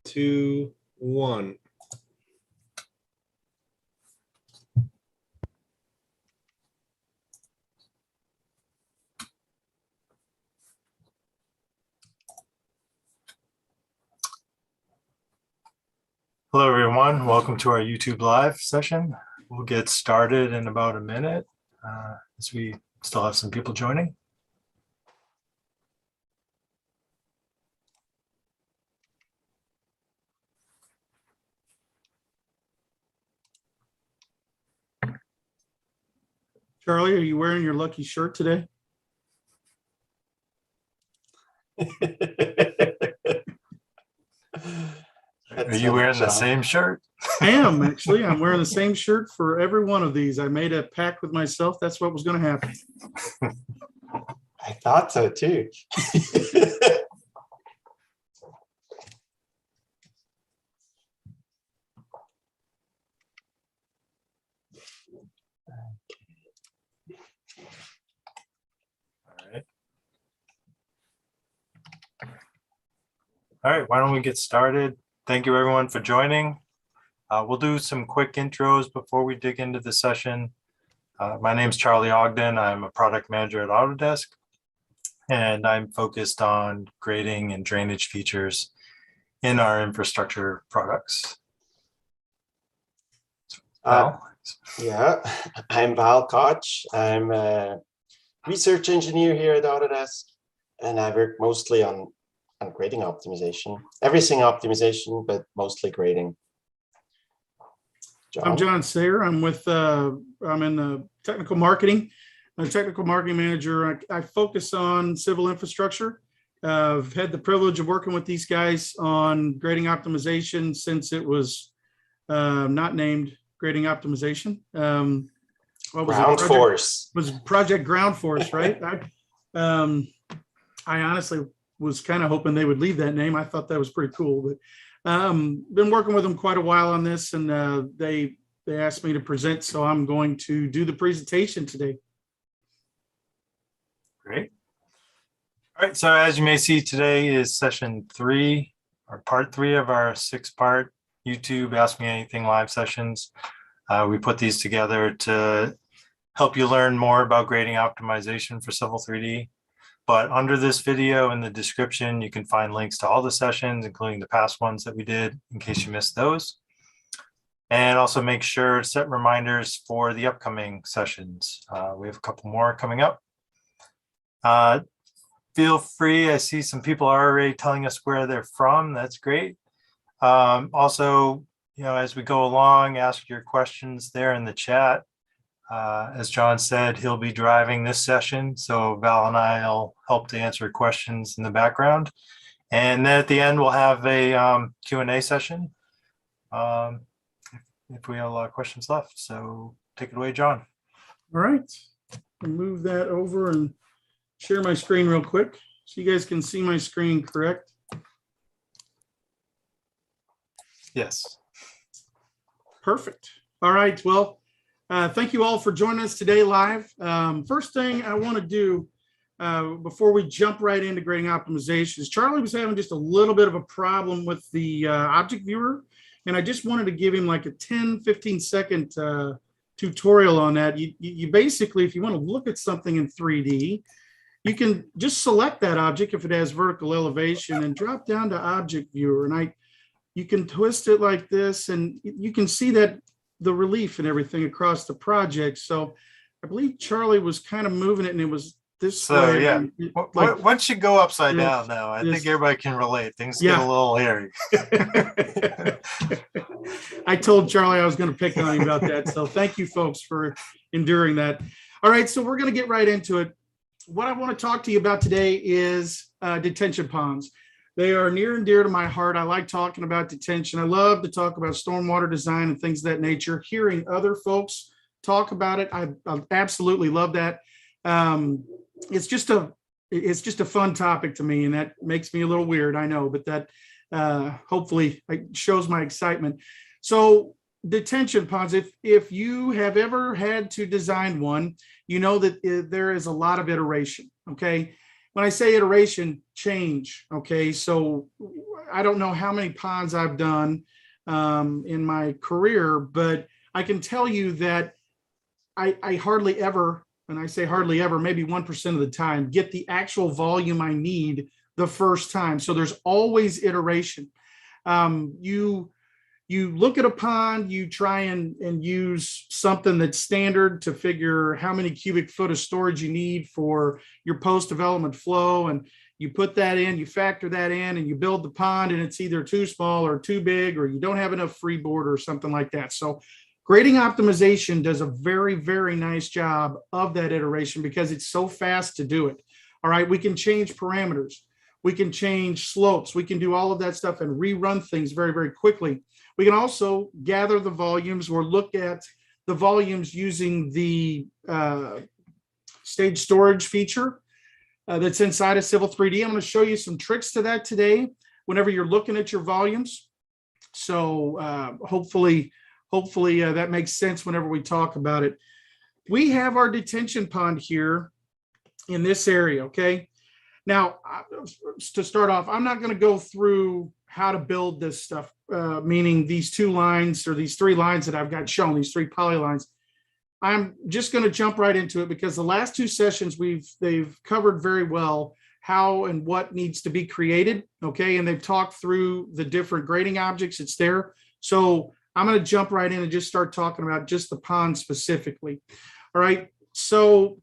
2, 1. Hello, everyone. Welcome to our YouTube Live session. We'll get started in about a minute as we still have some people joining. Charlie, are you wearing your lucky shirt today? Are you wearing the same shirt? I am, actually. I'm wearing the same shirt for every one of these. I made a pact with myself. That's what was going to happen. I thought so too. All right, why don't we get started? Thank you, everyone, for joining. We'll do some quick intros before we dig into the session. My name is Charlie Ogden. I'm a product manager at Autodesk, and I'm focused on grading and drainage features in our infrastructure products. Yeah, I'm Val Koch. I'm a research engineer here at Autodesk, and I work mostly on grading optimization, everything optimization, but mostly grading. I'm John Sayer. I'm in the technical marketing. I'm a technical marketing manager. I focus on civil infrastructure. I've had the privilege of working with these guys on grading optimization since it was not named grading optimization. What was Ground it? Force. Was Project Ground Force, right? I honestly was kind of hoping they would leave that name. I thought that was pretty cool, but been working with them quite a while on this, and they asked me to present, so I'm going to do the presentation today. Great. All right, so as you may see, today is session 3 or part 3 of our 6-part YouTube Ask Me Anything live sessions. We put these together to help you learn more about grading optimization for Civil 3D. But under this video in the description, you can find links to all the sessions, including the past ones that we did, in case you missed those. And also make sure to set reminders for the upcoming sessions. We have a couple more coming up. Feel free, I see some people are already telling us where they're from. That's great. Also, as we go along, ask your questions there in the chat. As John said, he'll be driving this session, so Val and I will help to answer questions in the background. And then at the end, we'll have a Q&A session if we have a lot of questions left. So take it away, John. All right. I'll move that over and share my screen real quick so you guys can see my screen, correct? Yes. Perfect. All right. Well, thank you all for joining us today live. First thing I want to do before we jump right into grading optimization is Charlie was having just a little bit of a problem with the object viewer, and I just wanted to give him like a 10-15 second tutorial on that. You basically, if you want to look at something in 3D, you can just select that object if it has vertical elevation and drop down to object viewer, and you can twist it like this, and you can see that the relief and everything across the project. So I believe Charlie was kind of moving it, and it was this. So way. yeah, Like, once you go upside down now, I think everybody can relate. Things get a little hairy. I told Charlie I was going to pick on him about that. So thank you folks for enduring that. All right, so we're going to get right into it. What I want to talk to you about today is detention ponds. They are near and dear to my heart. I like talking about detention. I love to talk about stormwater design and things of that nature. Hearing other folks talk about it, I absolutely love that. It's just a fun topic to me, and that makes me a little weird, I know, but that hopefully shows my excitement. So detention ponds, if you have ever had to design one, you know that there is a lot of iteration, okay? when I say iteration, change. Okay, so I don't know how many ponds I've done in my career, but I can tell you that I hardly ever, and I say hardly ever, maybe 1% of the time, get the actual volume I need the first time. So there's always iteration. You look at a pond, you try and use something that's standard to figure how many cubic foot of storage you need for your post-development flow. And you put that in, you factor that in, and you build the pond, and it's either too small or too big, or you don't have enough freeboard or something like that. So grading optimization does a very, very nice job of that iteration because it's so fast to do it. All right, we can change parameters. We can change slopes. We can do all of that stuff and rerun things very, very quickly. We can also gather the volumes or look at the volumes using the stage storage feature that's inside of Civil 3D. I'm going to show you some tricks to that today whenever you're looking at your volumes. So hopefully that makes sense whenever we talk about it. We have our detention pond here in this area, okay? Now, to start off, I'm not going to go through how to build this stuff, meaning these two lines or these three lines that I've got shown, these three polylines. I'm just going to jump right into it because the last two sessions they've covered very well how and what needs to be created, okay? And they've talked through the different grading objects. It's there. So I'm going to jump right in and just start talking about just the pond specifically. All right. So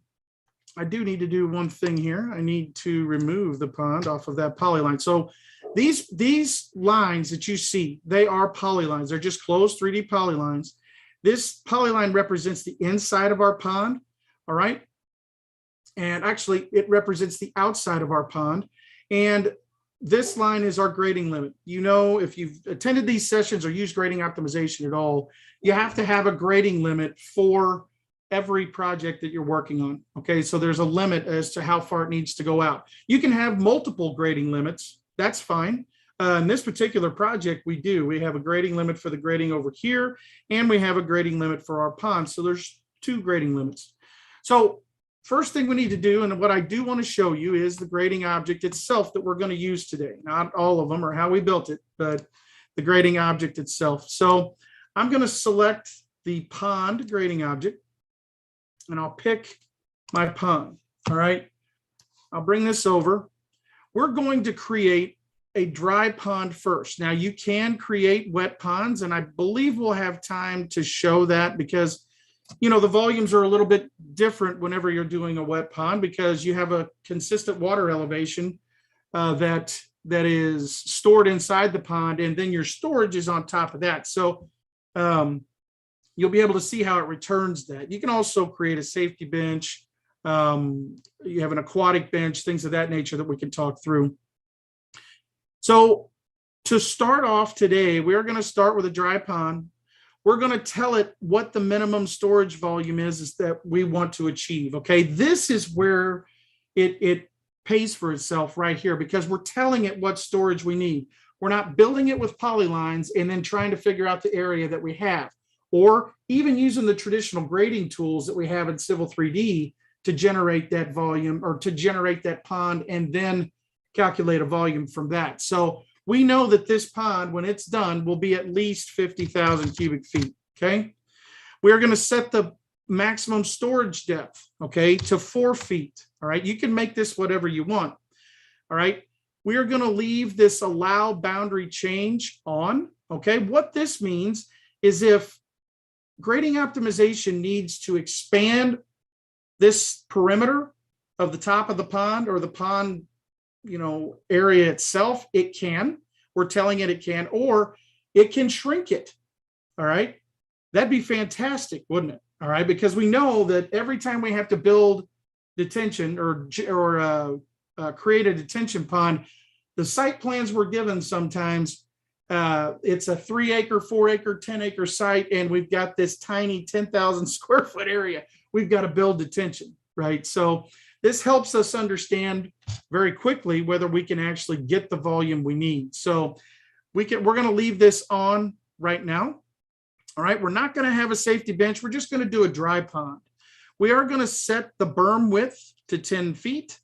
I do need to do one thing here. I need to remove the pond off of that polyline. So these lines that you see, they are polylines. They're just closed 3D polylines. This polyline represents the inside of our pond. All right. And actually it represents the outside of our pond. And this line is our grading limit. You know, if you've attended these sessions or used grading optimization at all, you have to have a grading limit for every project that you're working on. Okay, so there's a limit as to how far it needs to go out. You can have multiple grading limits. That's fine. In this particular project, we have a grading limit for the grading over here, and we have a grading limit for our pond. So there's two grading limits. So first thing we need to do, and what I do want to show you, is the grading object itself that we're going to use today. Not all of them or how we built it, but the grading object itself. So I'm going to select the pond grading object, and I'll pick my pond. All right. I'll bring this over. We're going to create a dry pond first. Now you can create wet ponds, and I believe we'll have time to show that because, you know, the volumes are a little bit different whenever you're doing a wet pond because you have a consistent water elevation that is stored inside the pond, and then your storage is on top of that. So you'll be able to see how it returns that. You can also create a safety bench. You have an aquatic bench, things of that nature that we can talk through. So to start off today, we're going to start with a dry pond. We're going to tell it what the minimum storage volume is that we want to achieve. Okay, this is where it pays for itself right here because we're telling it what storage we need. We're not building it with polylines and then trying to figure out the area that we have, or even using the traditional grading tools that we have in Civil 3D to generate that volume or to generate that pond and then calculate a volume from that. So we know that this pond, when it's done, will be at least 50,000 cubic feet, okay? We're going to set the maximum storage depth, okay, to 4 feet, all right? You can make this whatever you want, all right? We are going to leave this allow boundary change on, okay? What this means is if grading optimization needs to expand this perimeter of the top of the pond or the pond, you know, area itself, it can. We're telling it can, or it can shrink it. All right. That'd be fantastic, wouldn't it? All right. Because we know that every time we have to build detention or create a detention pond, the site plans we're given sometimes, it's a 3 acre, 4 acre, 10 acre site, and we've got this tiny 10,000 square foot area. We've got to build detention, right? So this helps us understand very quickly whether we can actually get the volume we need. So we're going to leave this on right now. All right, we're not going to have a safety bench. We're just going to do a dry pond. We are going to set the berm width to 10 feet.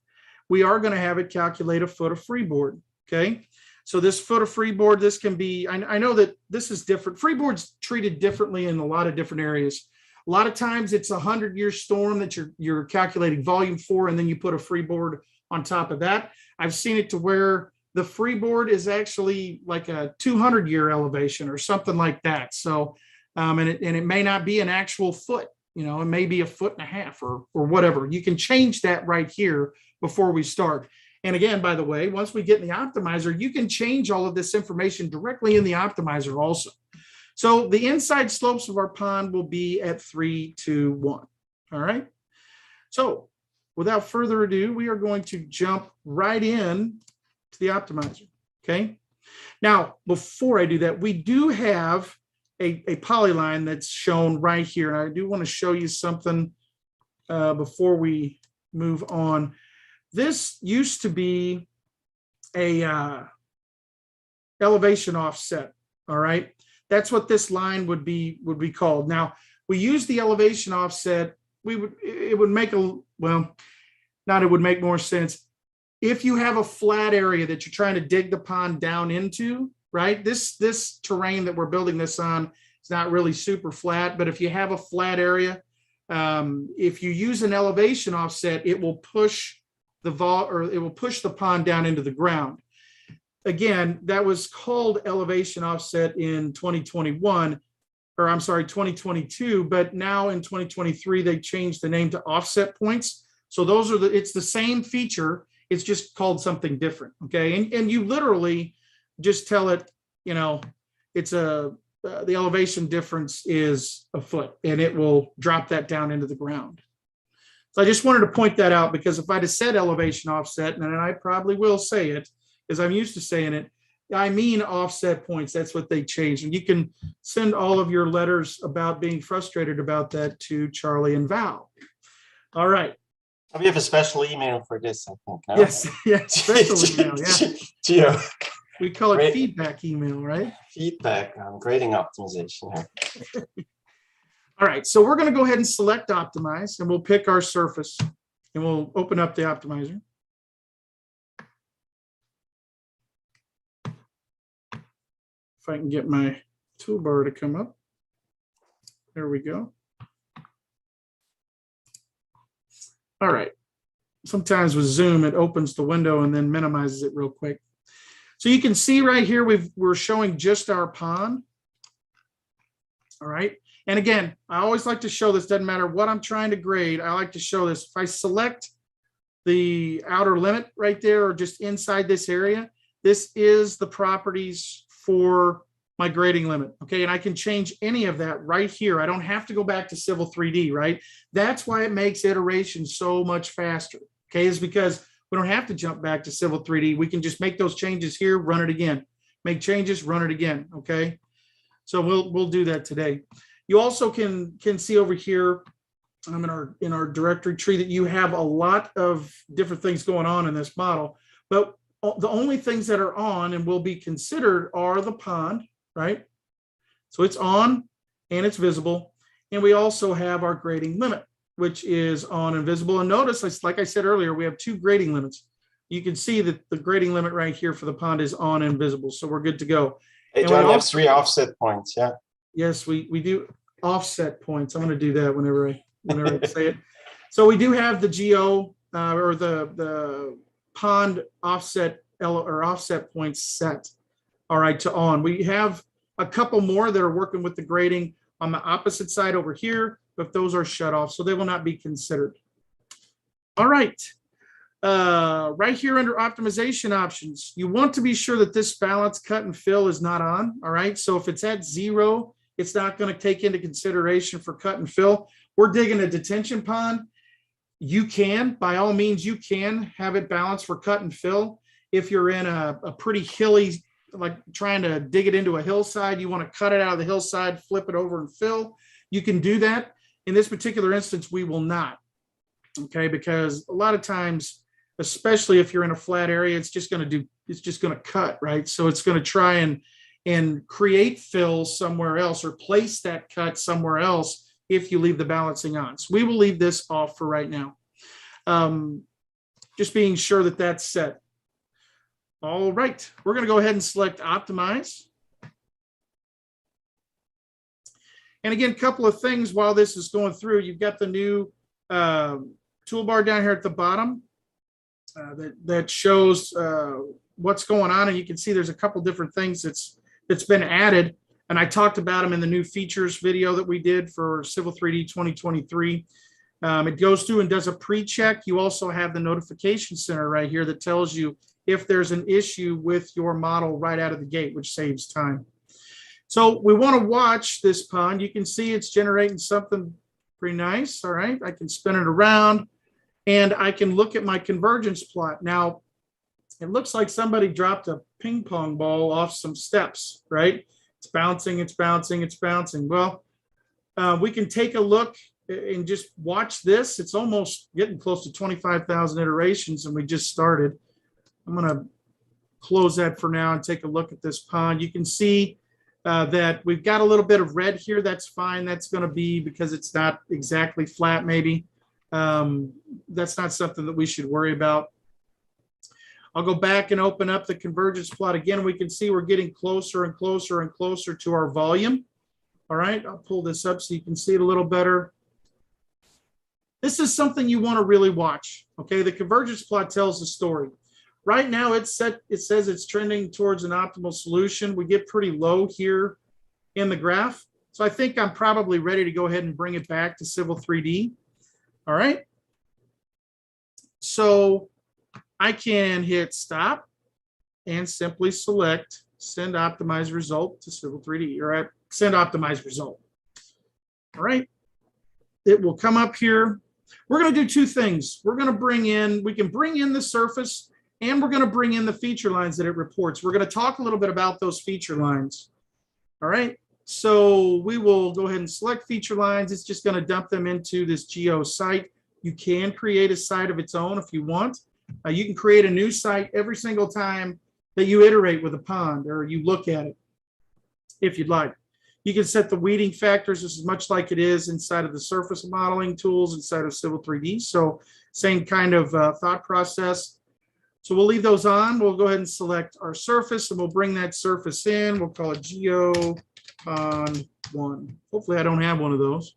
we are going to have it calculate a foot of freeboard. Okay. So this foot of freeboard, this can be, I know that this is different. Freeboard's treated differently in a lot of different areas. A lot of times it's a 100-year storm that you're calculating volume for, and then you put a freeboard on top of that. I've seen it to where the freeboard is actually like a 200-year elevation or something like that. So, and it may not be an actual foot, you know, it may be a foot and a half or whatever. You can change that right here before we start. And again, by the way, once we get in the optimizer, you can change all of this information directly in the optimizer also. So the inside slopes of our pond will be at 3, 2, 1. All right. So without further ado, we are going to jump right in to the optimizer. Okay. Now, before I do that, we do have a polyline that's shown right here. And I do want to show you something before we move on. This used to be a elevation offset. All right. That's what this line would be called. Now, we use the elevation offset. It would make it would make more sense. If you have a flat area that you're trying to dig the pond down into, right? This terrain that we're building this on is not really super flat, but if you have a flat area, if you use an elevation offset, it will push the pond down into the ground. Again, that was called elevation offset in 2022, but now in 2023, they changed the name to offset points. So it's the same feature, it's just called something different, okay? And you literally just tell it, you know, it's the elevation difference is a foot, and it will drop that down into the ground. So I just wanted to point that out, because if I'd have said elevation offset, and I probably will say it, as I'm used to saying it, I mean offset points. That's what they changed. And you can send all of your letters about being frustrated about that to Charlie and Val. All right. We have a special email for this, I think. No? Yes, special email, yeah. Geo. We call it Great. feedback email, right? Feedback on grading optimization here. All right, so we're going to go ahead and select optimize, and we'll pick our surface, and we'll open up the optimizer. If I can get my toolbar to come up. There we go. All right. Sometimes with Zoom, it opens the window and then minimizes it real quick. So you can see right here, we're showing just our pond. All right. And again, I always like to show this, doesn't matter what I'm trying to grade, I like to show this. If I select the outer limit right there, or just inside this area, this is the properties for my grading limit. Okay. And I can change any of that right here. I don't have to go back to Civil 3D, right? That's why it makes iteration so much faster. Okay. Is because we don't have to jump back to Civil 3D. We can just make those changes here, run it again, make changes, run it again. Okay. So we'll do that today. You also can see over here in our directory tree that you have a lot of different things going on in this model, but the only things that are on and will be considered are the pond, right? So it's on and it's visible. And we also have our grading limit, which is on and visible. And notice, like I said earlier, we have two grading limits. You can see that the grading limit right here for the pond is on and visible. So we're good to go. Hey, John, we have 3 offset points, yeah? Yes, we do offset points. I'm going to do that whenever I say it. So we do have the geo or the pond offset offset points set. All right, to on. We have a couple more that are working with the grading on the opposite side over here, but those are shut off, so they will not be considered. All right. Right here under optimization options, you want to be sure that this balance cut and fill is not on. All right. So if it's at 0, it's not going to take into consideration for cut and fill. We're digging a detention pond. You can, by all means, you can have it balanced for cut and fill. If you're in a pretty hilly, like trying to dig it into a hillside, you want to cut it out of the hillside, flip it over and fill, you can do that. In this particular instance, we will not. Okay. Because a lot of times, especially if you're in a flat area, it's just going to cut, right? So it's going to try and create fill somewhere else or place that cut somewhere else if you leave the balancing on. So we will leave this off for right now. just being sure that that's set. All right, we're going to go ahead and select optimize. And again, a couple of things while this is going through. You've got the new toolbar down here at the bottom that shows what's going on, and you can see there's a couple different things that's been added, and I talked about them in the new features video that we did for Civil 3D 2023. It goes through and does a pre-check. You also have the notification center right here that tells you if there's an issue with your model right out of the gate, which saves time. So we want to watch this pond. You can see it's generating something pretty nice. All right, I can spin it around and I can look at my convergence plot. Now, it looks like somebody dropped a ping pong ball off some steps, right? It's bouncing, it's bouncing, it's bouncing. Well, we can take a look and just watch this. It's almost getting close to 25,000 iterations and we just started. I'm going to close that for now and take a look at this pond. You can see that we've got a little bit of red here. That's fine. That's going to be because it's not exactly flat, maybe. That's not something that we should worry about. I'll go back and open up the convergence plot again. We can see we're getting closer and closer and closer to our volume. All right, I'll pull this up so you can see it a little better. This is something you want to really watch. Okay, the convergence plot tells the story. Right now, it says it's trending towards an optimal solution. We get pretty low here in the graph. So I think I'm probably ready to go ahead and bring it back to Civil 3D. All right. So I can hit stop and simply select send optimized result to Civil 3D, or send optimized result. All right. It will come up here. We're going to do two things. We're going to we can bring in the surface, and we're going to bring in the feature lines that it reports. We're going to talk a little bit about those feature lines. All right. So we will go ahead and select feature lines. It's just going to dump them into this geo site. You can create a site of its own if you want. You can create a new site every single time that you iterate with a pond or you look at it, if you'd like. You can set the weeding factors. This is much like it is inside of the surface modeling tools inside of Civil 3D. So same kind of thought process. So we'll leave those on. We'll go ahead and select our surface and we'll bring that surface in. We'll call it Geo Pond 1. Hopefully I don't have one of those.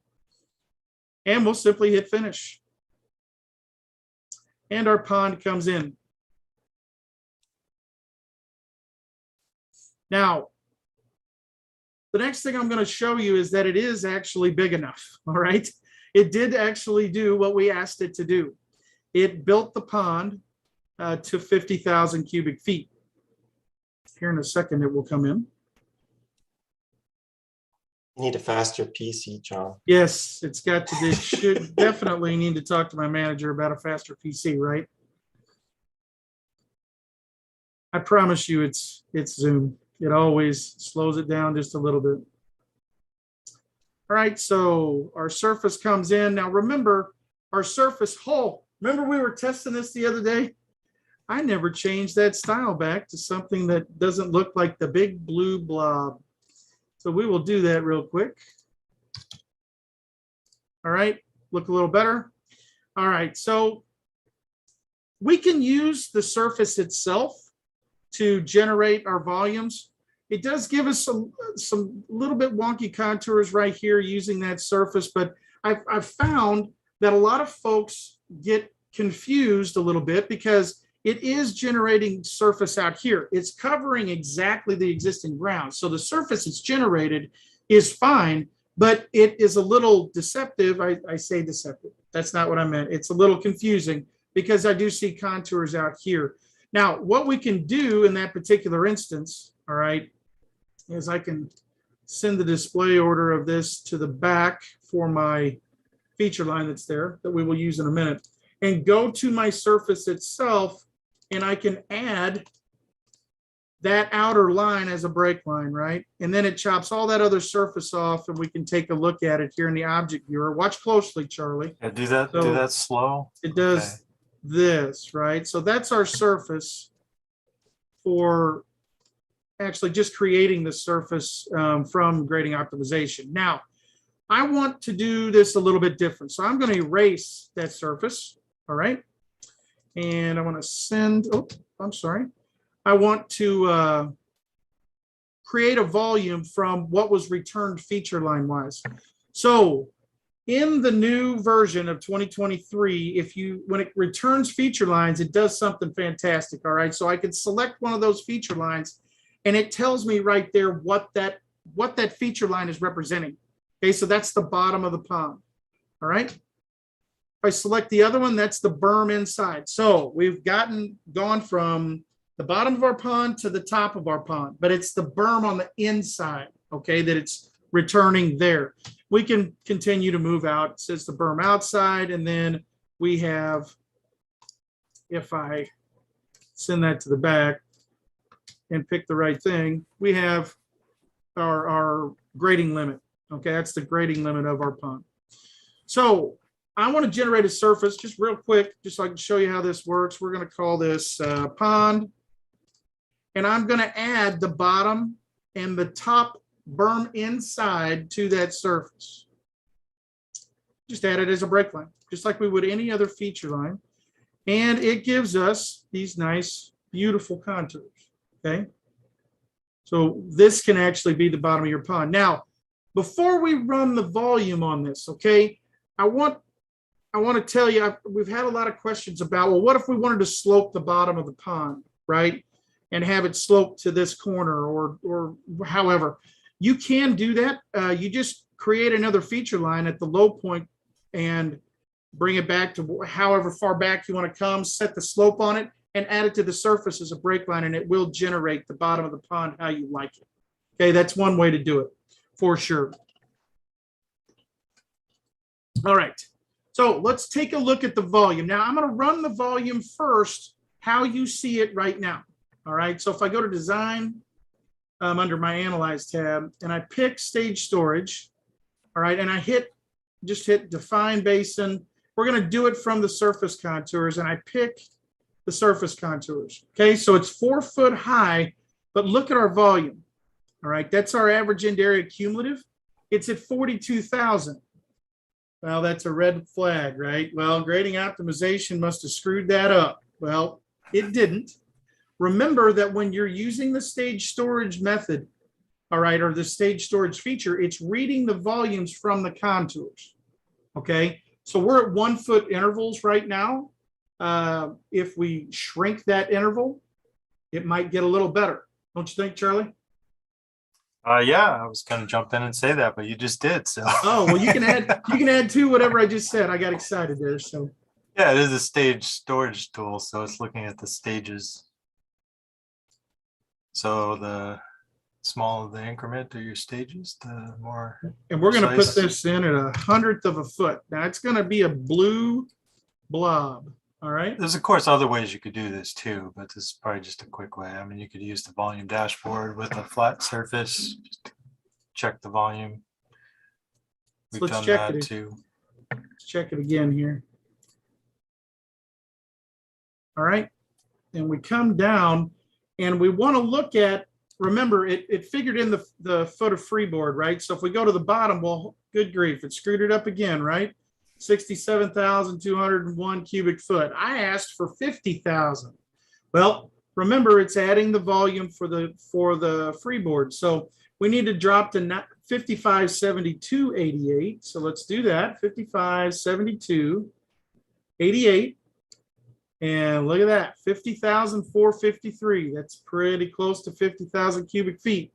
And we'll simply hit finish. And our pond comes in. Now, the next thing I'm going to show you is that it is actually big enough. All right. It did actually do what we asked it to do. It built the pond to 50,000 cubic feet. Here in a second, it will come in. Need a faster PC, John. Yes, it's got to be. Should definitely need to talk to my manager about a faster PC, right? I promise you, it's Zoom. It always slows it down just a little bit. All right, so our surface comes in. Now remember, our surface hull. Remember we were testing this the other day? I never changed that style back to something that doesn't look like the big blue blob. So we will do that real quick. All right, look a little better. All right, so we can use the surface itself to generate our volumes. It does give us some little bit wonky contours right here using that surface, but I've found that a lot of folks get confused a little bit because it is generating surface out here. It's covering exactly the existing ground. So the surface it's generated is fine, but it is a little deceptive. I say deceptive. That's not what I meant. It's a little confusing because I do see contours out here. Now, what we can do in that particular instance, all right, is I can send the display order of this to the back for my feature line that's there that we will use in a minute, and go to my surface itself, and I can add that outer line as a break line, right? And then it chops all that other surface off, and we can take a look at it here in the object viewer. Watch closely, Charlie. Yeah, do that slow. It does this, right? So that's our surface for actually just creating the surface from grading optimization. Now, I want to do this a little bit different. So I'm going to erase that surface, all right? And I want to send, oh, I'm sorry. I want to create a volume from what was returned feature line wise. So in the new version of 2023, when it returns feature lines, it does something fantastic. All right. So I can select one of those feature lines and it tells me right there what that feature line is representing. Okay. So that's the bottom of the pond. All right. If I select the other one, that's the berm inside. So we've gone from the bottom of our pond to the top of our pond, but it's the berm on the inside, okay, that it's returning there. We can continue to move out. It says the berm outside, and then we have, if I send that to the back and pick the right thing, we have our grading limit, okay, that's the grading limit of our pond. So I want to generate a surface just real quick, just so I can show you how this works. We're going to call this pond. And I'm going to add the bottom and the top berm inside to that surface. Just add it as a break line, just like we would any other feature line. And it gives us these nice, beautiful contours, okay? So this can actually be the bottom of your pond. Now, before we run the volume on this, okay, I want to tell you, we've had a lot of questions about, well, what if we wanted to slope the bottom of the pond, right? And have it slope to this corner or however. You can do that. You just create another feature line at the low point and bring it back to however far back you want to come, set the slope on it, and add it to the surface as a break line, and it will generate the bottom of the pond how you like it. Okay, that's one way to do it for sure. All right, so let's take a look at the volume. Now I'm going to run the volume first, how you see it right now. All right, so if I go to design under my analyze tab and I pick stage storage, all right, and I just hit define basin. We're going to do it from the surface contours, and I pick the surface contours. Okay, so it's 4 foot high, but look at our volume. All right, that's our average end area cumulative. It's at 42,000. Well, that's a red flag, right? Well, grading optimization must have screwed that up. Well, it didn't. Remember that when you're using the stage storage method, all right, or the stage storage feature, it's reading the volumes from the contours. Okay, so we're at 1 foot intervals right now. If we shrink that interval, it might get a little better. Don't you think, Charlie? Yeah, I was going to jump in and say that, but you just did. So. Oh, well, you can add to whatever I just said. I got excited there. So yeah, it is a stage storage tool, so it's looking at the stages. So the smaller the increment of your stages, the more. And we're going to precise. put this in at 1/100 of a foot. Now it's going to be a blue blob. All right. There's of course other ways you could do this too, but this is probably just a quick way. I mean, you could use the volume dashboard with a flat surface, just to check the volume. We've Let's done check that it. too. Let's check it again here. All right. And we come down and we want to look at, remember, it figured in the foot of freeboard, right? So if we go to the bottom, well, good grief, it screwed it up again, right? 67,201 cubic foot. I asked for 50,000. Well, remember, it's adding the volume for the freeboard. So we need to drop to 5572.88. So let's do that. 5572.88. And look at that, 50,453. That's pretty close to 50,000 cubic feet.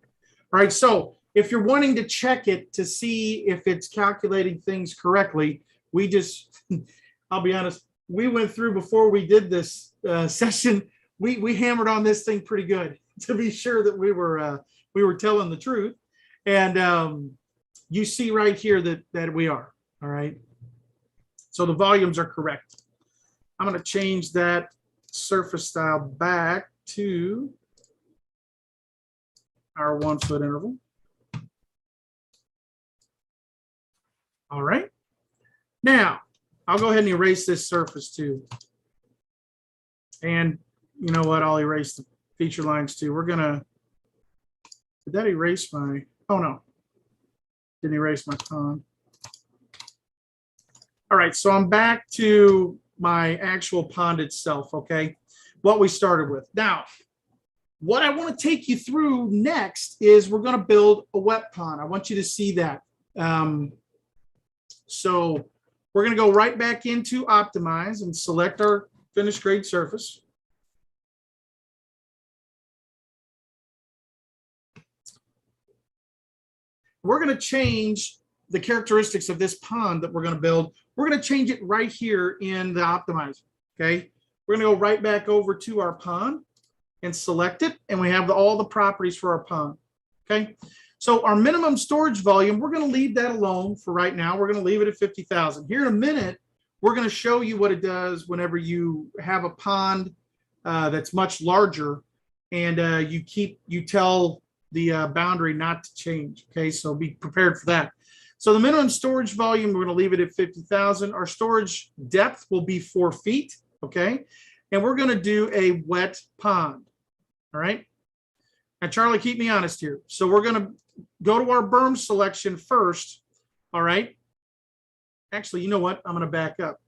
All right, so if you're wanting to check it to see if it's calculating things correctly, we just, I'll be honest, we went through before we did this session, we hammered on this thing pretty good to be sure that we were telling the truth. And you see right here that we are, all right? So the volumes are correct. I'm going to change that surface style back to our 1 foot interval. All right. Now, I'll go ahead and erase this surface too. And you know what? I'll erase the feature lines too. We're going to, did that erase my, oh no, didn't erase my pond. All right, so I'm back to my actual pond itself, okay? What we started with. Now, what I want to take you through next is we're going to build a wet pond. I want you to see that. So we're going to go right back into Optimize and select our finished grade surface. We're going to change the characteristics of this pond that we're going to build. We're going to change it right here in the Optimize, okay? We're going to go right back over to our pond and select it, and we have all the properties for our pond, okay? So our minimum storage volume, we're going to leave that alone for right now. We're going to leave it at 50,000. Here in a minute, we're going to show you what it does whenever you have a pond that's much larger, and you tell the boundary not to change, okay? So be prepared for that. So the minimum storage volume, we're going to leave it at 50,000. Our storage depth will be 4 feet, okay? And we're going to do a wet pond, all right? Now, Charlie, keep me honest here. So we're going to go to our berm selection first, all right? Actually, you know what? I'm going to back up.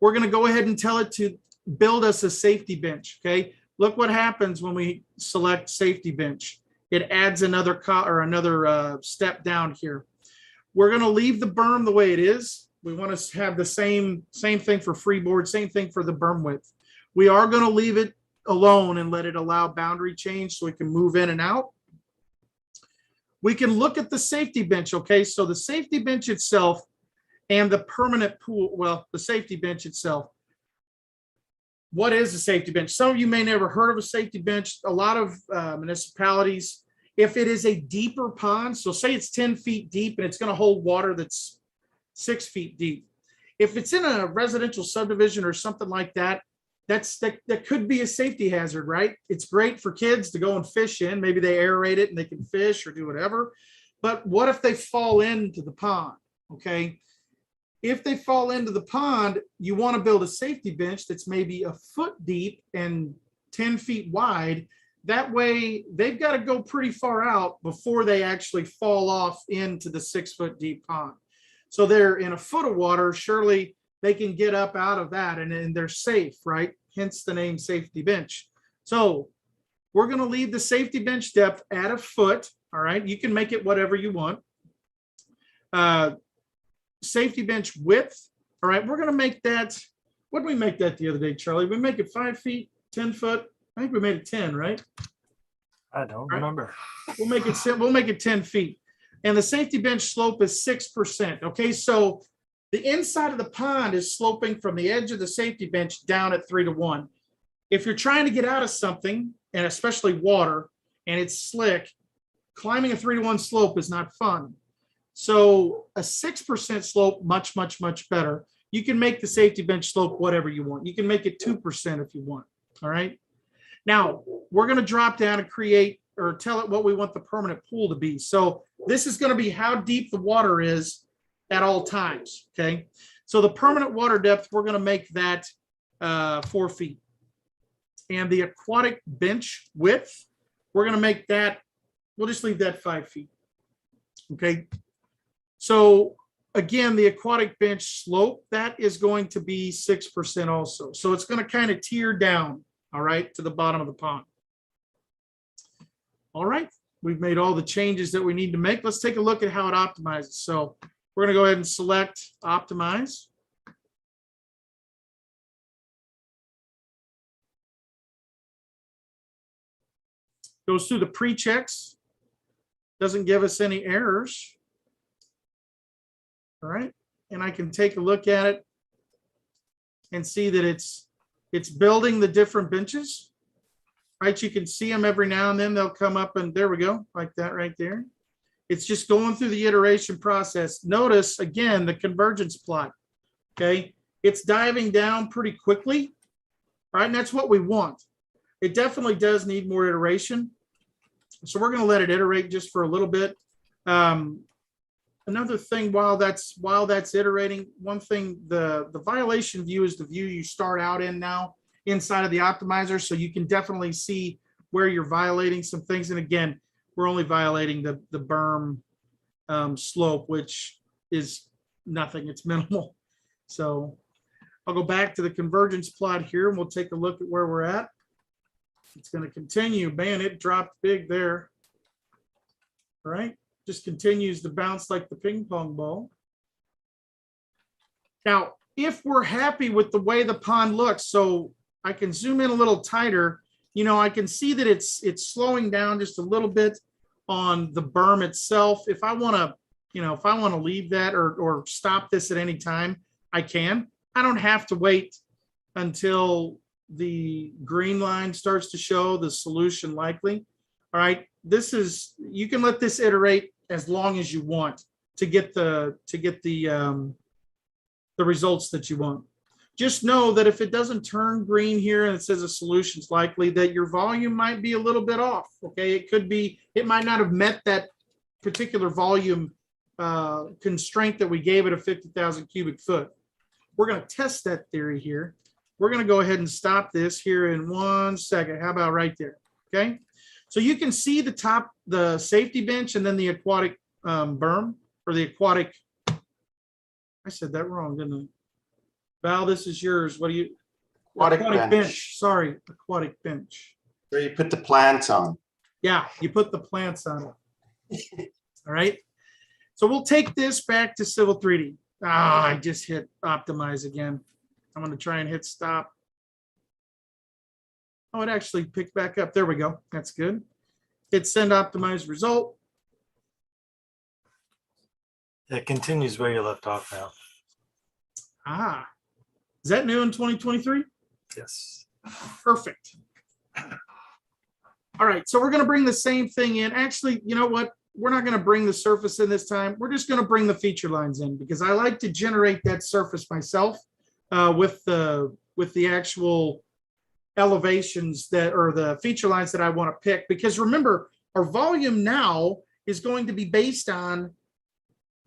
We're going to go ahead and tell it to build us a safety bench, okay? Look what happens when we select safety bench. It adds another step down here. We're going to leave the berm the way it is. We want to have the same thing for freeboard, same thing for the berm width. We are going to leave it alone and let it allow boundary change so we can move in and out. We can look at the safety bench, okay? So the safety bench itself and the permanent pool, well, the safety bench itself. What is a safety bench? Some of you may never heard of a safety bench. A lot of municipalities, if it is a deeper pond, so say it's 10 feet deep and it's going to hold water that's 6 feet deep. If it's in a residential subdivision or something like that, that could be a safety hazard, right? It's great for kids to go and fish in. Maybe they aerate it and they can fish or do whatever. But what if they fall into the pond, okay? If they fall into the pond, you want to build a safety bench that's maybe a foot deep and 10 feet wide. That way, they've got to go pretty far out before they actually fall off into the 6 foot deep pond. So they're in a foot of water, surely they can get up out of that and they're safe, right? Hence the name safety bench. So we're going to leave the safety bench depth at a foot, all right? You can make it whatever you want. Safety bench width, all right, we're going to make that, what did we make that the other day, Charlie? We make it 5 feet, 10 foot. I think we made it 10, right? I don't remember. We'll make it 10 feet. And the safety bench slope is 6%. Okay, so the inside of the pond is sloping from the edge of the safety bench down at 3-to-1. If you're trying to get out of something, and especially water, and it's slick, climbing a 3-to-1 slope is not fun. So a 6% slope, much, much, much better. You can make the safety bench slope whatever you want. You can make it 2% if you want, all right? Now, we're going to drop down and create or tell it what we want the permanent pool to be. So this is going to be how deep the water is at all times, okay? So the permanent water depth, we're going to make that 4 feet. And the aquatic bench width, we're going to make that, we'll just leave that 5 feet, okay? So again, the aquatic bench slope, that is going to be 6% also. So it's going to kind of tear down, all right, to the bottom of the pond. All right, we've made all the changes that we need to make. Let's take a look at how it optimizes. So we're going to go ahead and select Optimize. Goes through the pre-checks, doesn't give us any errors. All right, and I can take a look at it and see that it's building the different benches, right? You can see them every now and then. They'll come up and there we go, like that right there. It's just going through the iteration process. Notice, again, the convergence plot, okay? It's diving down pretty quickly, right? And that's what we want. It definitely does need more iteration. So we're going to let it iterate just for a little bit. Another thing, while that's iterating, one thing, the violation view is the view you start out in now inside of the optimizer. So you can definitely see where you're violating some things. And again, we're only violating the berm slope, which is nothing. It's minimal. So, I'll go back to the convergence plot here and we'll take a look at where we're at. It's going to continue. Man, it dropped big there. All right. Just continues to bounce like the ping pong ball. Now, if we're happy with the way the pond looks, so I can zoom in a little tighter, I can see that it's slowing down just a little bit on the berm itself. If I want to, leave that or stop this at any time, I can. I don't have to wait until the green line starts to show the solution likely. All right, you can let this iterate as long as you want to get the results that you want. Just know that if it doesn't turn green here and it says a solution's likely, that your volume might be a little bit off. Okay, it might not have met that particular volume constraint that we gave it of 50,000 cubic foot. We're going to test that theory here. We're going to go ahead and stop this here in 1 second. How about right there? Okay, so you can see the safety bench and then the aquatic berm, or the aquatic. I said that wrong, didn't I? Val, this is yours. What do you? Aquatic bench. Sorry, aquatic bench. Where you put the plants on. Yeah, you put the plants on it. All right. So we'll take this back to Civil 3D. I just hit optimize again. I'm going to try and hit stop. Oh, it actually picked back up. There we go. That's good. Hit send optimize result. It continues where you left off now. Is that new in 2023? Yes. Perfect. All right, so we're going to bring the same thing in. Actually, you know what? We're not going to bring the surface in this time. We're just going to bring the feature lines in because I like to generate that surface myself with the actual elevations or the feature lines that I want to pick. Because remember, our volume now is going to be based on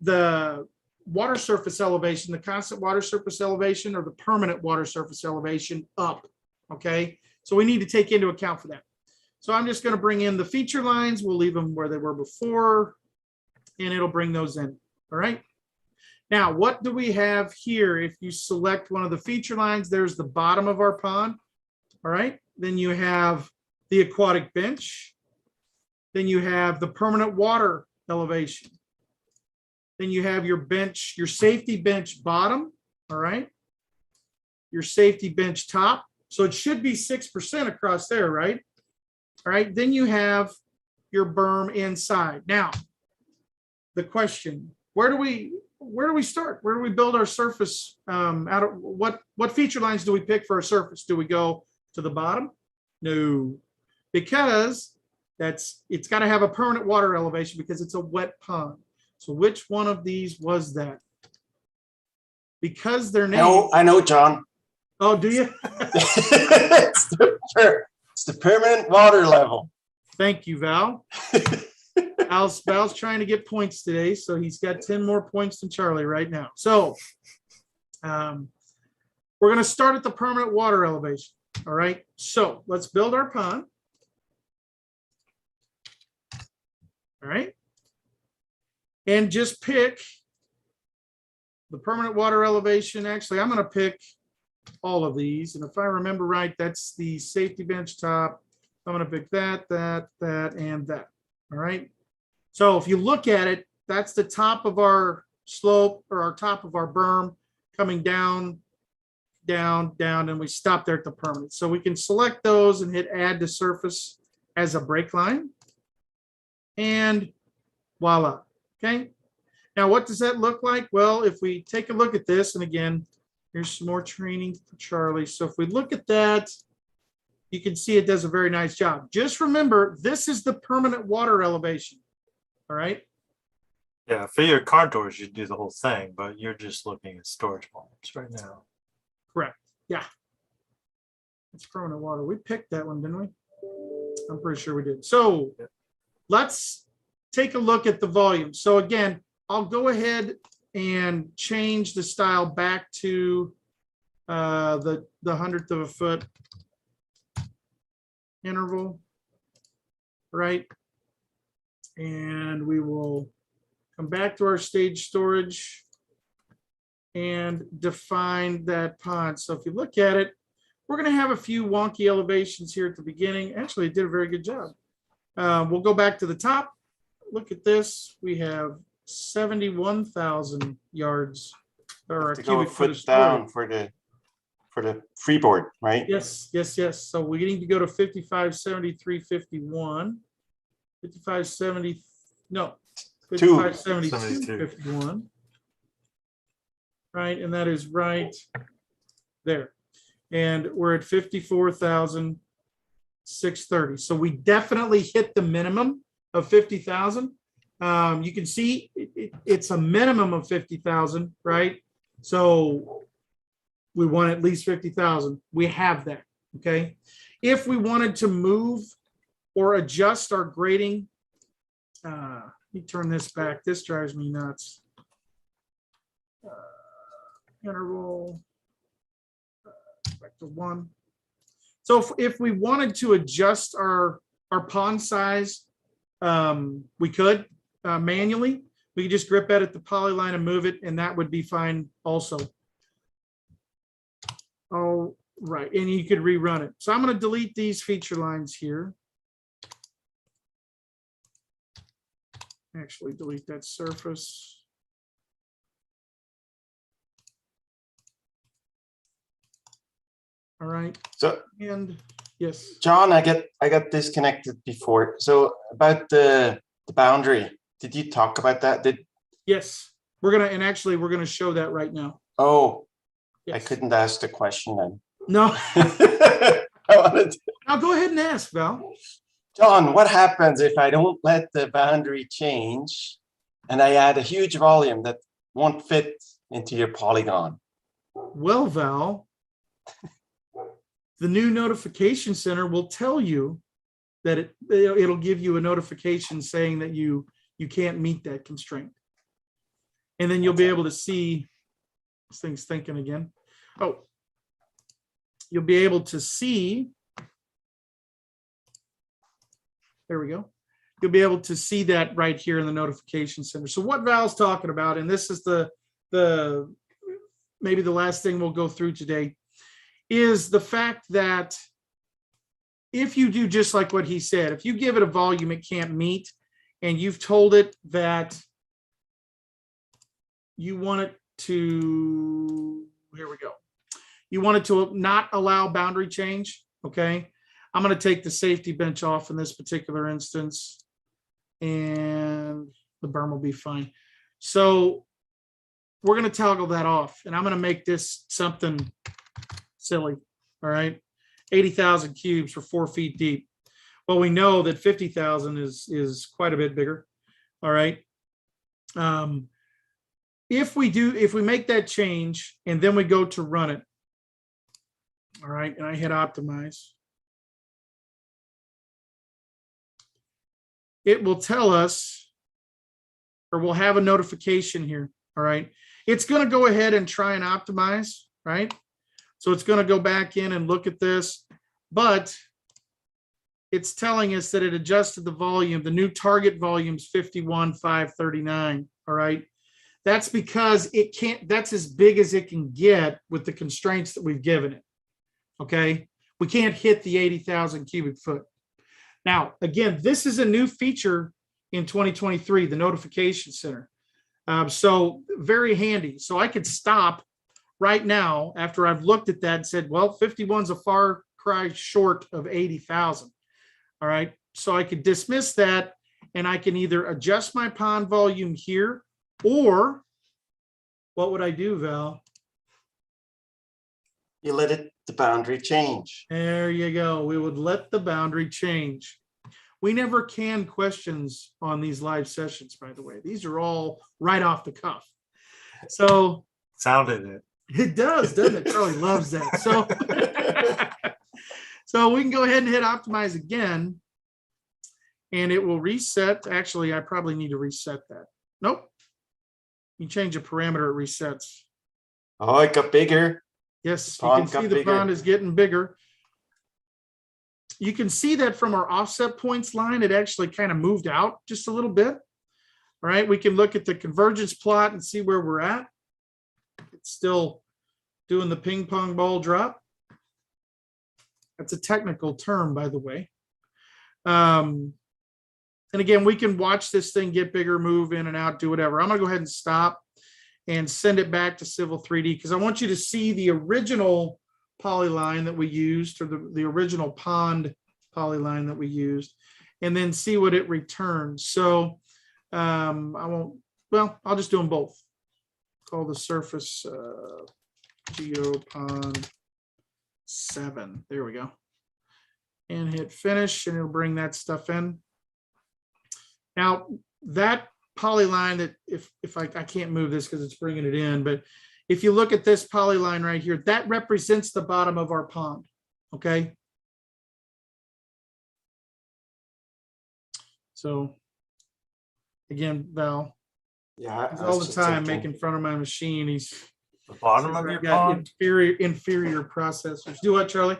the water surface elevation, the constant water surface elevation, or the permanent water surface elevation up. Okay, so we need to take into account for that. So I'm just going to bring in the feature lines. We'll leave them where they were before, and it'll bring those in. All right. Now, what do we have here? If you select one of the feature lines, there's the bottom of our pond. All right. Then you have the aquatic bench. Then you have the permanent water elevation. Then you have your bench, your safety bench bottom. All right. Your safety bench top. So it should be 6% across there, right? All right, then you have your berm inside. Now, the question, where do we start? Where do we build our surface out of what feature lines do we pick for our surface? Do we go to the bottom? No, because it's got to have a permanent water elevation because it's a wet pond. So which one of these was that? Because they're named. No, I know, John. Oh, do you? It's the permanent water level. Thank you, Val. Val's trying to get points today, so he's got 10 more points than Charlie right now. So we're going to start at the permanent water elevation. All right, so let's build our pond. All right, and just pick the permanent water elevation. Actually, I'm going to pick all of these, and if I remember right, that's the safety bench top. I'm going to pick that, and that. All right. So if you look at it, that's the top of our slope, or our top of our berm, coming down, down, down, and we stop there at the permanent. So we can select those and hit add to surface as a break line, and voila. Okay. Now, what does that look like? Well, if we take a look at this, and again, here's some more training for Charlie. So if we look at that, you can see it does a very nice job. Just remember, this is the permanent water elevation. All right. Yeah, for your contours, you do the whole thing, but you're just looking at storage volumes right now. Correct. Yeah. It's permanent water. We picked that one, didn't we? I'm pretty sure we did. So let's take a look at the volume. So again, I'll go ahead and change the style back to the 100th of a foot interval, right? And we will come back to our stage storage. and define that pond. So if you look at it, we're going to have a few wonky elevations here at the beginning. Actually, it did a very good job. We'll go back to the top. Look at this. We have 71,000 yards or To go a cubic foot of foot storage. down for the freeboard, right? Yes, yes, yes. So we need to go to 5573.51. 5570, no, Two. 5572.51. Right, and that is right there. And we're at 54,630. So we definitely hit the minimum of 50,000. You can see it's a minimum of 50,000, right? So we want at least 50,000. We have that, okay? If we wanted to move or adjust our grading, let me turn this back. This drives me nuts. Interval back to 1. So if we wanted to adjust our pond size, we could manually. We could just grip edit the polyline and move it, and that would be fine also. All right, and you could rerun it. So I'm going to delete these feature lines here. Actually, delete that surface. All right, So and yes, John, I got disconnected before. So about the boundary, did you talk about that? yes, we're gonna, and actually we're gonna show that right now. I Yes. couldn't ask the question then. No, I wanted to- now go ahead and ask, Val. John, what happens if I don't let the boundary change and I add a huge volume that won't fit into your polygon? Well, Val, the new notification center will tell you that it'll give you a notification saying that you can't meet that constraint. And then you'll be able to see, this thing's thinking again. Oh, you'll be able to see, there we go. You'll be able to see that right here in the notification center. So what Val's talking about, and this is the maybe the last thing we'll go through today, is the fact that if you do just like what he said, if you give it a volume it can't meet, and you've told it that you want it to, here we go. You want it to not allow boundary change, okay? I'm going to take the safety bench off in this particular instance, and the berm will be fine. So we're going to toggle that off, and I'm going to make this something silly, all right? 80,000 cubes for 4 feet deep. Well, we know that 50,000 is quite a bit bigger, all right? If we make that change and then we go to run it, all right, and I hit optimize, it will tell us, or we'll have a notification here, all right? It's going to go ahead and try and optimize, right? So it's going to go back in and look at this, but it's telling us that it adjusted the volume. The new target volume is 51,539, all right? That's because it can't, that's as big as it can get with the constraints that we've given it, okay? We can't hit the 80,000 cubic foot. Now, again, this is a new feature in 2023, the notification center. So very handy. So I could stop right now after I've looked at that and said, well, 51's a far cry short of 80,000. All right. So I could dismiss that, and I can either adjust my pond volume here, or what would I do, Val? You let the boundary change. There you go. We would let the boundary change. We never can questions on these live sessions, by the way. These are all right off the cuff. So Sounded it. it does, doesn't it? Charlie loves that. So, so we can go ahead and hit optimize again, and it will reset. Actually, I probably need to reset that. Nope. You change a parameter, it resets. Oh, it got bigger. Yes, you Pond can got see the bigger. pond is getting bigger. You can see that from our offset points line, it actually kind of moved out just a little bit. All right, we can look at the convergence plot and see where we're at. It's still doing the ping pong ball drop. That's a technical term, by the way. And again, we can watch this thing get bigger, move in and out, do whatever. I'm gonna go ahead and stop and send it back to Civil 3D because I want you to see the original polyline that we used, or the original pond polyline that we used, and then see what it returns. So I'll just do them both. Call the surface GeoPond 7. There we go. And hit finish, and it'll bring that stuff in. Now, that polyline that if I can't move this because it's bringing it in, but if you look at this polyline right here, that represents the bottom of our pond, okay? So again, Val, Yeah. he's I all was the just time thinking. making fun of my machine. He's The bottom of your got pond? inferior processors. Do what, Charlie?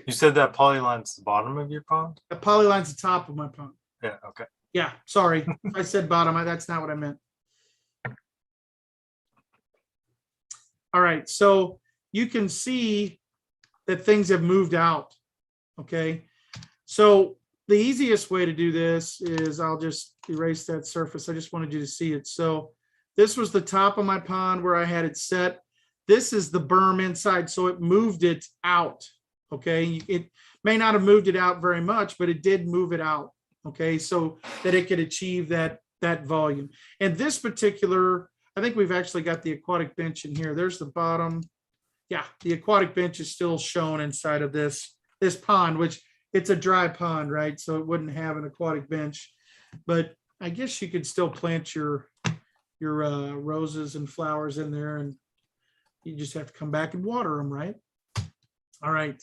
You said that polyline's the bottom of your pond? The polyline's the top of my pond. Yeah, okay. Yeah, sorry. If I said bottom, that's not what I meant. All right, so you can see that things have moved out, okay? So the easiest way to do this is I'll just erase that surface. I just wanted you to see it. So this was the top of my pond where I had it set. This is the berm inside, so it moved it out, okay? It may not have moved it out very much, but it did move it out, okay? So that it could achieve that volume. And this particular, I think we've actually got the aquatic bench in here. There's the bottom. Yeah, the aquatic bench is still shown inside of this pond, which it's a dry pond, right? So it wouldn't have an aquatic bench, but I guess you could still plant your roses and flowers in there, and you just have to come back and water them, right? All right.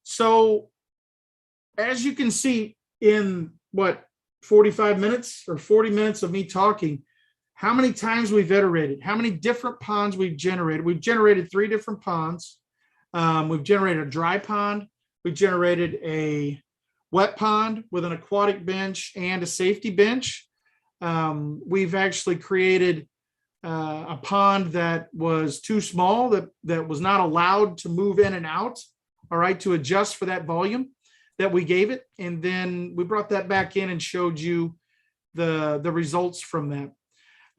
So as you can see in what, 45 minutes or 40 minutes of me talking, how many times we've iterated, how many different ponds we've generated. We've generated 3 different ponds. We've generated a dry pond. We've generated a wet pond with an aquatic bench and a safety bench. We've actually created a pond that was too small, that was not allowed to move in and out, all right, to adjust for that volume that we gave it. And then we brought that back in and showed you the results from that.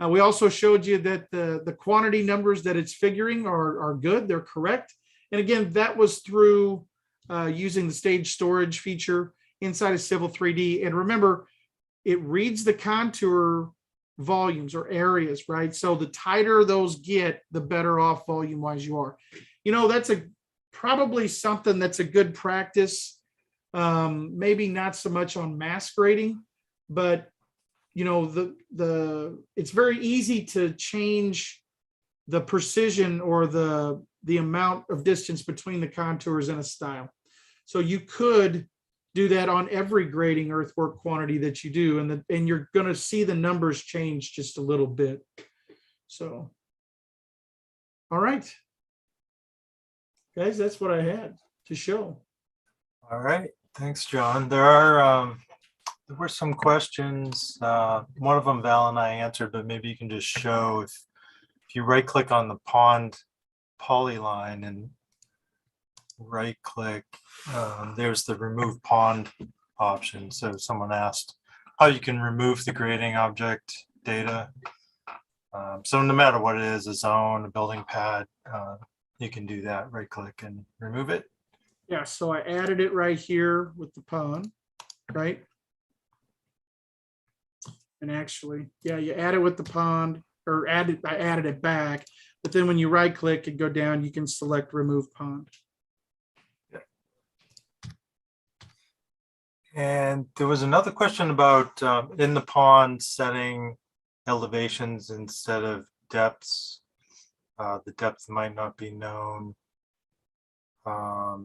We also showed you that the quantity numbers that it's figuring are good, they're correct. And again, that was through using the stage storage feature inside of Civil 3D. And remember, it reads the contour volumes or areas, right? So the tighter those get, the better off volume wise you are. You know, that's probably something that's a good practice. Maybe not so much on mass grading, but you know, it's very easy to change the precision or the amount of distance between the contours in a style. So you could do that on every grading earthwork quantity that you do, and you're going to see the numbers change just a little bit. So, all right, guys, that's what I had to show. All right, thanks, John. There were some questions. One of them Val and I answered, but maybe you can just show if you right click on the pond polyline and right click, there's the remove pond option. So someone asked how you can remove the grading object data. So no matter what it is, a zone, a building pad, you can do that, right click and remove it. Yeah, so I added it right here with the pond, right? And actually, yeah, you add it with the pond, or I added it back, but then when you right click and go down, you can select remove pond. And there was another question about in the pond setting elevations instead of depths. The depth might not be known. I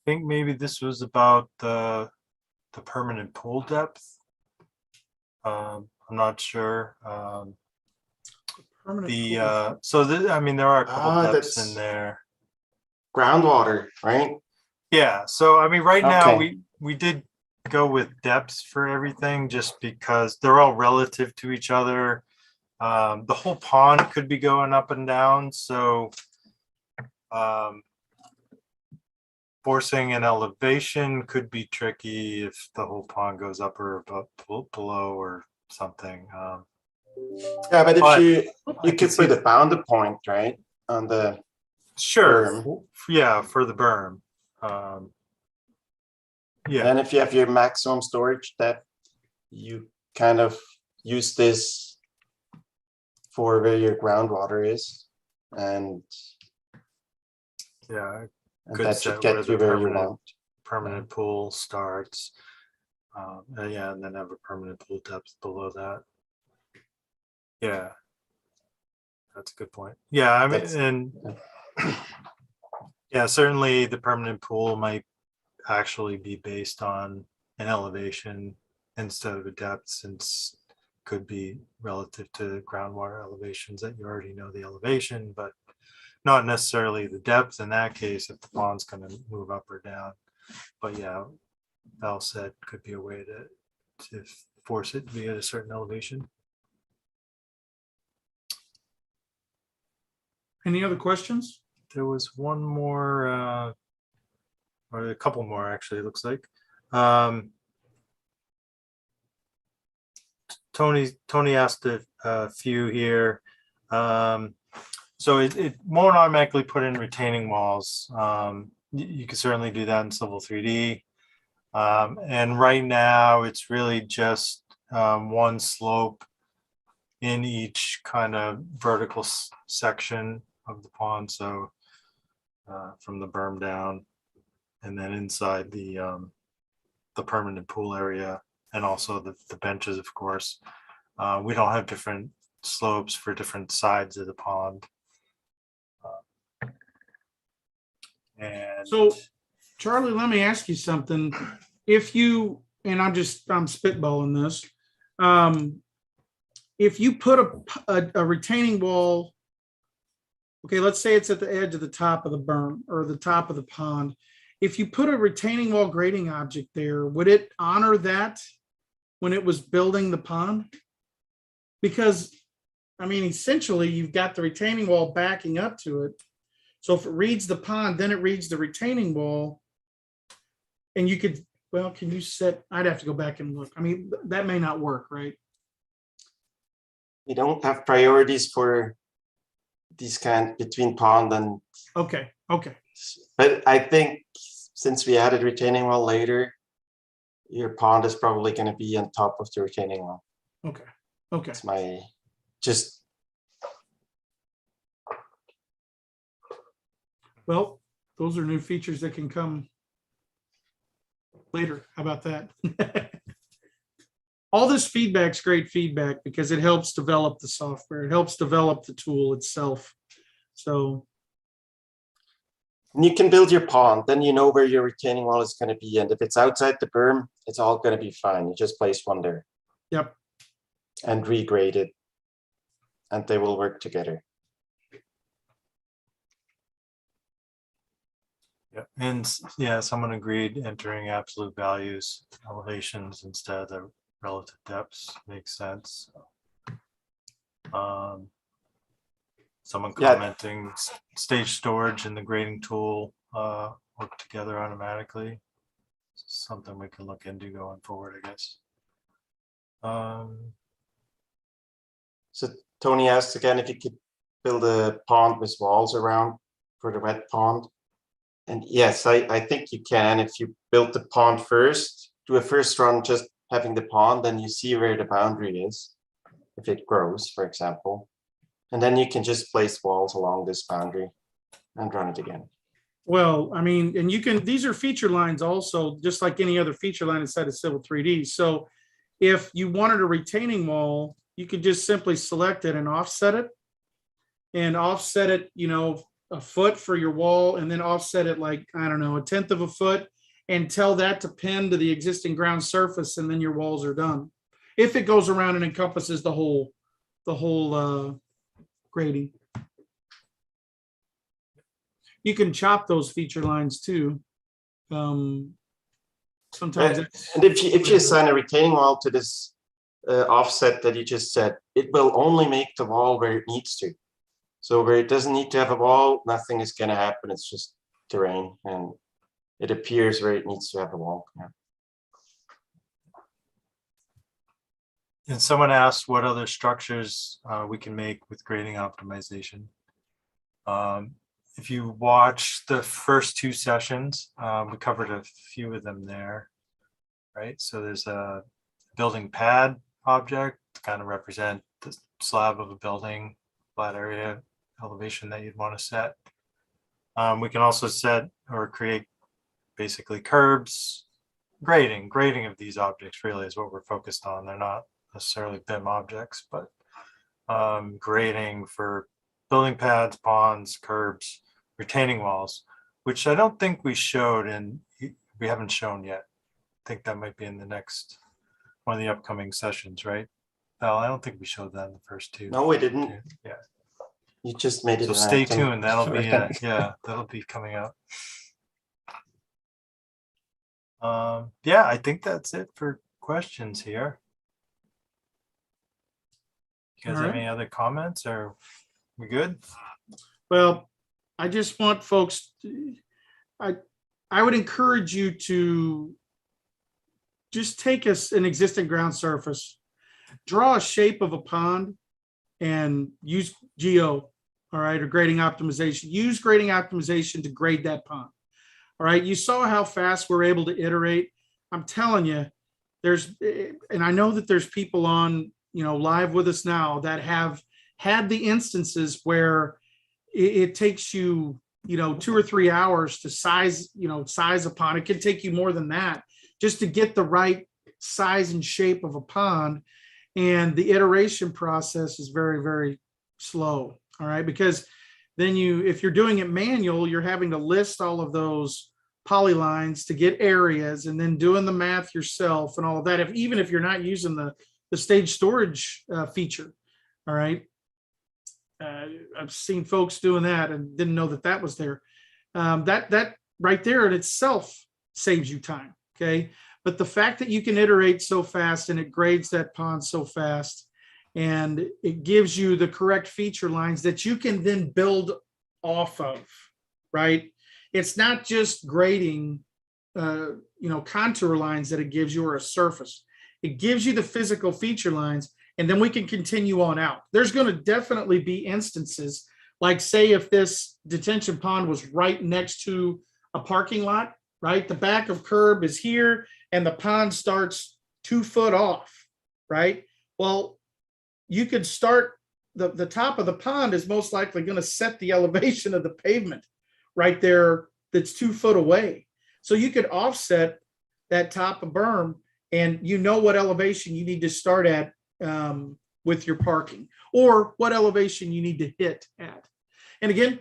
think maybe this was about the permanent pool depth. I'm not sure. Permanent So I mean, there are a couple depths that's in there. Groundwater, right? Yeah, so I mean, right now Okay. we did go with depths for everything just because they're all relative to each other. The whole pond could be going up and down, so forcing an elevation could be tricky if the whole pond goes up or above, below or something. Yeah, but if But you can could see put a bounded point, right, on the Sure, berm. yeah, for the berm. Yeah, And if you have your maximum storage depth, you kind of use this for where your groundwater is, and yeah, and Could that set should where get the you where you permanent- want. permanent pool starts. Yeah, and then have a permanent pool depth below that. Yeah. That's a good point. Yeah, I mean, That's- and yeah, certainly the permanent pool might actually be based on an elevation instead of a depth, since could be relative to groundwater elevations that you already know the elevation, but not necessarily the depth in that case if the pond's going to move up or down. But yeah, Val said could be a way to force it to be at a certain elevation. Any other questions? There was one more, or a couple more actually, it looks like. Tony asked a few here. So it won't automatically put in retaining walls. You can certainly do that in Civil 3D. And right now it's really just one slope in each kind of vertical section of the pond. So from the berm down, and then inside the permanent pool area, and also the benches, of course. We don't have different slopes for different sides of the pond. And So, Charlie, let me ask you something. If you, and I'm spitballing this. If you put a retaining wall, okay, let's say it's at the edge of the top of the berm or the top of the pond. If you put a retaining wall grading object there, would it honor that when it was building the pond? Because, I mean, essentially, you've got the retaining wall backing up to it. So if it reads the pond, then it reads the retaining wall. And you could, well, can you set, I'd have to go back and look. I mean, that may not work, right? We don't have priorities for these kind between pond and, Okay, okay. but I think since we added retaining wall later, your pond is probably going to be on top of the retaining wall. Okay, okay. That's my, just, Well, those are new features that can come later. How about that? All this feedback's great feedback because it helps develop the software. It helps develop the tool itself. So, and you can build your pond, then you know where your retaining wall is going to be. And if it's outside the berm, it's all going to be fine. You just place one there. yep. And regrade it, and they will work together. yeah, and yeah, someone agreed entering absolute values, elevations instead of the relative depths makes sense. Someone Yeah. commenting stage storage and the grading tool work together automatically. Something we can look into going forward, I guess. So Tony asked again if you could build a pond with walls around for the wet pond. And yes, I think you can. If you build the pond first, do a first run just having the pond, then you see where the boundary is, if it grows, for example. And then you can just place walls along this boundary and run it again. Well, I mean, and you can, these are feature lines also, just like any other feature line inside of Civil 3D. So if you wanted a retaining wall, you could just simply select it and offset it. And offset it, you know, a foot for your wall, and then offset it like, I don't know, 1/10 of a foot, and tell that to pin to the existing ground surface, and then your walls are done. If it goes around and encompasses the whole grading. You can chop those feature lines too. Sometimes it's, And if you assign a retaining wall to this offset that you just said, it will only make the wall where it needs to. So where it doesn't need to have a wall, nothing is going to happen. It's just terrain, and it appears where it needs to have a wall. Yeah. And someone asked what other structures we can make with grading optimization. If you watch the first two sessions, we covered a few of them there, right? So there's a building pad object to kind of represent the slab of a building, flat area elevation that you'd want to set. We can also set or create basically curbs, grading of these objects really is what we're focused on. They're not necessarily BIM objects, but grading for building pads, ponds, curbs, retaining walls, which I don't think we showed and we haven't shown yet. I think that might be in the next one of the upcoming sessions, right? Val, I don't think we showed that in the first two. No, we didn't. Yeah. You just made it. So an stay item. tuned. That'll be yeah, that'll be coming up. Yeah, I think that's it for questions here. You guys All have right. any other comments, or we good? Well, I just want folks, I would encourage you to just take an existing ground surface, draw a shape of a pond, and use geo, all right, or grading optimization. Use grading optimization to grade that pond. All right, you saw how fast we're able to iterate. I'm telling you, and I know that there's people on, live with us now that have had the instances where it takes you, 2 or 3 hours to size a pond. It could take you more than that just to get the right size and shape of a pond. And the iteration process is very, very slow. All right. Because then if you're doing it manual, you're having to list all of those polylines to get areas and then doing the math yourself and all of that. Even if you're not using the stage storage feature. All right. I've seen folks doing that and didn't know that was there. That right there in itself saves you time. Okay. But the fact that you can iterate so fast and it grades that pond so fast and it gives you the correct feature lines that you can then build off of, right? It's not just grading, contour lines that it gives you or a surface. It gives you the physical feature lines, and then we can continue on out. There's going to definitely be instances like, say, if this detention pond was right next to a parking lot, right? The back of curb is here and the pond starts 2 foot off, right? Well, you could start the top of the pond is most likely going to set the elevation of the pavement right there that's 2 foot away. So you could offset that top of berm and what elevation you need to start at with your parking or what elevation you need to hit at. And again,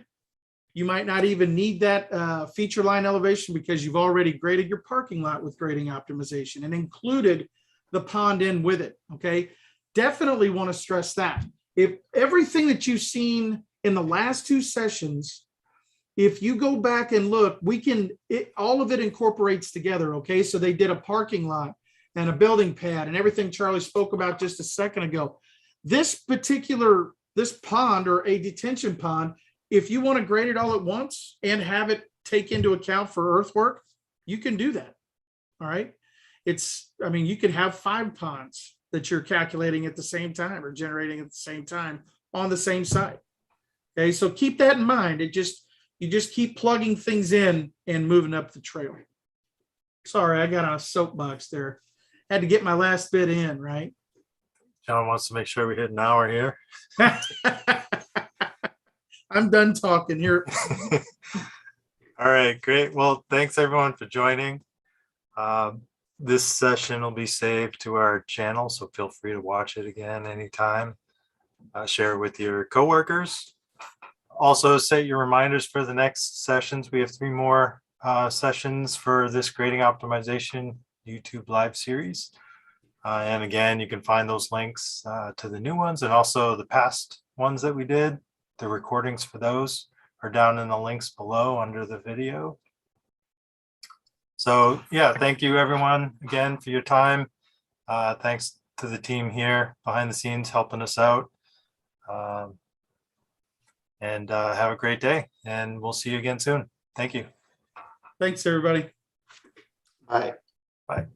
you might not even need that feature line elevation because you've already graded your parking lot with grading optimization and included the pond in with it. Okay. Definitely want to stress that. If everything that you've seen in the last 2 sessions, if you go back and look, all of it incorporates together. Okay. So they did a parking lot and a building pad and everything Charlie spoke about just a second ago. This pond or a detention pond, if you want to grade it all at once and have it take into account for earthwork, you can do that. All right. You could have 5 ponds that you're calculating at the same time or generating at the same time on the same site. Okay. So keep that in mind. You just keep plugging things in and moving up the trail. Sorry, I got on a soapbox there. Had to get my last bit in, right? John wants to make sure we hit an hour here. I'm done talking here. All right, great. Well, thanks everyone for joining. This session will be saved to our channel, so feel free to watch it again anytime. Share it with your coworkers. Also, set your reminders for the next sessions. We have 3 more sessions for this grading optimization YouTube live series. And again, you can find those links to the new ones and also the past ones that we did. The recordings for those are down in the links below under the video. So yeah, thank you everyone again for your time. Thanks to the team here behind the scenes helping us out. And have a great day, and we'll see you again soon. Thank you. Thanks, everybody. Bye. Bye.